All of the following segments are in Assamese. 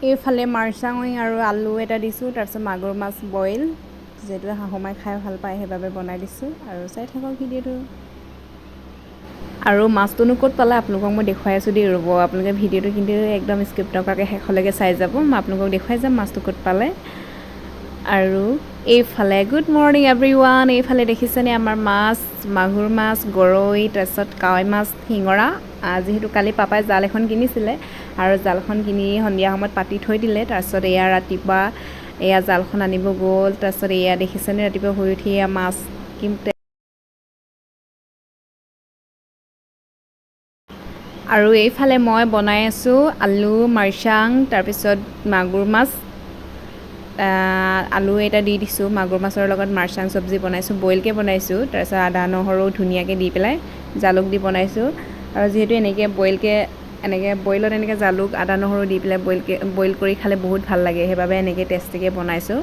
এইফালে মাৰ্চাঙৈ আৰু আলু এটা দিছোঁ, তাৰপিছত মাগুৰ মাছ বইল, যিহেতু শাহুমাই খাই ভাল পায় সেইবাবে বনাই দিছোঁ। আৰু চাই থাকক ভিডিঅ'টো। আৰু মাছটোনো ক'ত পালে আপোনালোকক মই দেখুৱাই আছোঁ দেই, ৰ'ব আপোনালোকে ভিডিঅ'টো কিন্তু একদম স্কিপ নকৰাকৈ শেষলৈকে চাই যাব, মই আপোনালোকক দেখুৱাই যাম মাছটো ক'ত পালে। আৰু এইফালে গুড মৰ্ণিং এভৰিৱান, এইফালে দেখিছেনে আমাৰ মাছ, মাগুৰ মাছ, গৰৈ, তাৰপিছত কাৱৈ মাছ, শিঙৰা। যিহেতু কালি পাপাই জাল এখন কিনিছিলে আৰু জালখন কিনি সন্ধিয়া সময়ত পাতি থৈ দিলে, তাৰপিছত এয়া ৰাতিপুৱা এয়া জালখন আনিব গ'ল, তাৰপিছত এয়া দেখিছেনে ৰাতিপুৱা শুই উঠি এয়া মাছ কিনোতে। আৰু এইফালে মই বনাই আছোঁ আলু মাৰ্চাং, তাৰপিছত মাগুৰ মাছ, আলু এটা দি দিছোঁ, মাগুৰ মাছৰ লগত মাৰ্চাং চব্জি বনাইছোঁ, বইলকৈ বনাইছোঁ, তাৰপিছত আদা নহৰু ধুনীয়াকৈ দি পেলাই জালুক দি বনাইছোঁ। আৰু যিহেতু এনেকৈ বইলত এনেকৈ জালুক আদা নহৰু দি পেলাই বইল কৰি খালে বহুত ভাল লাগে, সেইবাবে এনেকৈ টেষ্টিকৈ বনাইছোঁ।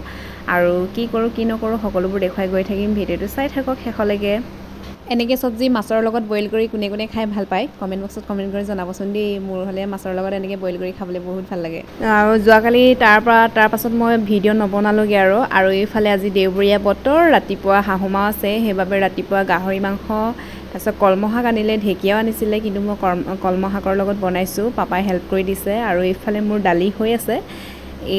আৰু কি কৰোঁ কি নকৰোঁ সকলোবোৰ দেখুৱাই গৈ থাকিম, ভিডিঅ'টো চাই থাকক শেষলৈকে। এনেকৈ চব্জি মাছৰ লগত বইল কৰি কোনে কোনে খাই ভাল পায় কমেণ্ট বক্সত কমেণ্ট কৰি জনাবচোন দেই, মোৰ হ'লে মাছৰ লগত এনেকৈ বইল কৰি খাবলৈ বহুত ভাল লাগে। আৰু যোৱাকালি তাৰ পাছত মই ভিডিঅ' নবনালোগৈ আৰু এইফালে আজি দেওবৰীয়া বতৰ, ৰাতিপুৱা শাহুমা আছে, সেইবাবে ৰাতিপুৱা গাহৰি মাংস, তাৰপিছত কলমৌ শাক আনিলে, ঢেকীয়াও আনিছিলে, কিন্তু মই কলমৌ শাকৰ লগত বনাইছোঁ, পাপাই হেল্প কৰি দিছে। আৰু এইফালে মোৰ দালি হৈ আছে,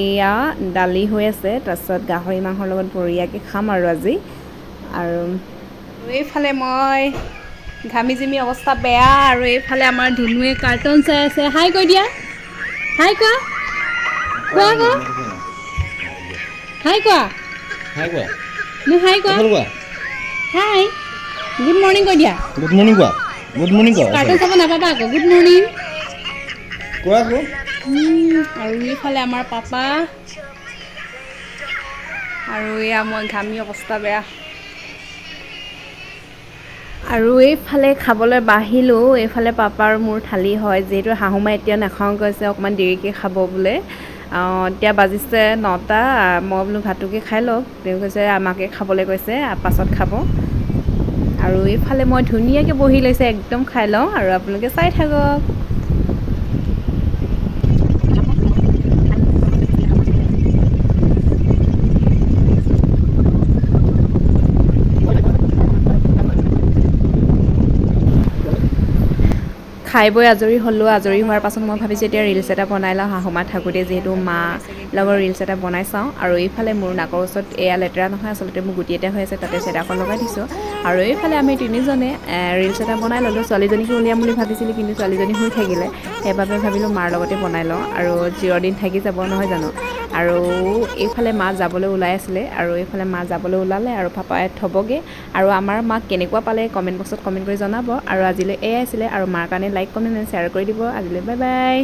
এয়া দালি হৈ আছে, তাৰপিছত গাহৰি মাংসৰ লগত বঢ়িয়াকৈ খাম আৰু আজি। আৰু এইফালে মই ঘামি জামি অৱস্থা বেয়া, আৰু এইফালে আমাৰ ধুনুৱে কাৰ্টুন চাই আছে। হাই কৈ দিয়া, হাই কোৱা, কোৱা কোৱা, হাই কোৱা, মোক হাই কোৱা, হাই, গুড মৰ্ণিং কৈ দিয়া, গুড মৰ্ণিং কোৱা, গুড মৰ্ণিং কোৱা, কাৰ্টুন চাব নাপাবা আকৌ, গুড মৰ্ণিং কোৱা আকৌ। আৰু এইফালে আমাৰ পাপা, আৰু এয়া মই ঘামি অৱস্থা বেয়া। আৰু এইফালে খাবলৈ বাঢ়িলোঁ, এইফালে পাপাৰ মোৰ থালি হয়, যিহেতু শাহুমাই এতিয়া নাখাওঁ কৈছে, অকণমান দেৰিকৈ খাব বোলে। এতিয়া বাজিছে 9টা, মই বোলো ভাতটোকে খাই লওক, তেওঁ কৈছে আমাকে খাবলৈ কৈছে, পাছত খাব। আৰু এইফালে মই ধুনীয়াকৈ বহি লৈছে, একদম খাই লওঁ আৰু আপোনালোকে চাই থাকক। খাই বৈ আজৰি হ'লোঁ, আজৰি হোৱাৰ পাছত মই ভাবিছোঁ এতিয়া ৰিলচ এটা বনাই লওঁ, শাহুমা থাকোঁতে যিহেতু মা লগৰ ৰিলচ এটা বনাই চাওঁ। আৰু এইফালে মোৰ নাকৰ ওচৰত এয়া লেতেৰা নহয়, আচলতে মোৰ গুটি এটা হৈ আছে, তাতে চেদাখন লগাই দিছোঁ। আৰু এইফালে আমি তিনিজনে ৰিলচ এটা বনাই ল'লোঁ, ছোৱালীজনীকো উলিয়াম বুলি ভাবিছিলোঁ, কিন্তু ছোৱালীজনী শুই থাকিলে, সেইবাবে ভাবিলোঁ মাৰ লগতে বনাই লওঁ, আৰু চিৰদিন থাকি যাব নহয় জানো। আৰু এইফালে মা যাবলৈ ওলাই আছিলে, আৰু এইফালে মা যাবলৈ ওলালে, আৰু পাপাই থ'বগৈ। আৰু আমাৰ মাক কেনেকুৱা পালে কমেণ্ট বক্সত কমেণ্ট কৰি জনাব। আৰু আজিলৈ এয়াই আছিলে, আৰু মাৰ কাৰণে লাইক কমেণ্ট এণ্ড শ্বেয়াৰ কৰি দিব। আজিলৈ বাই বাই।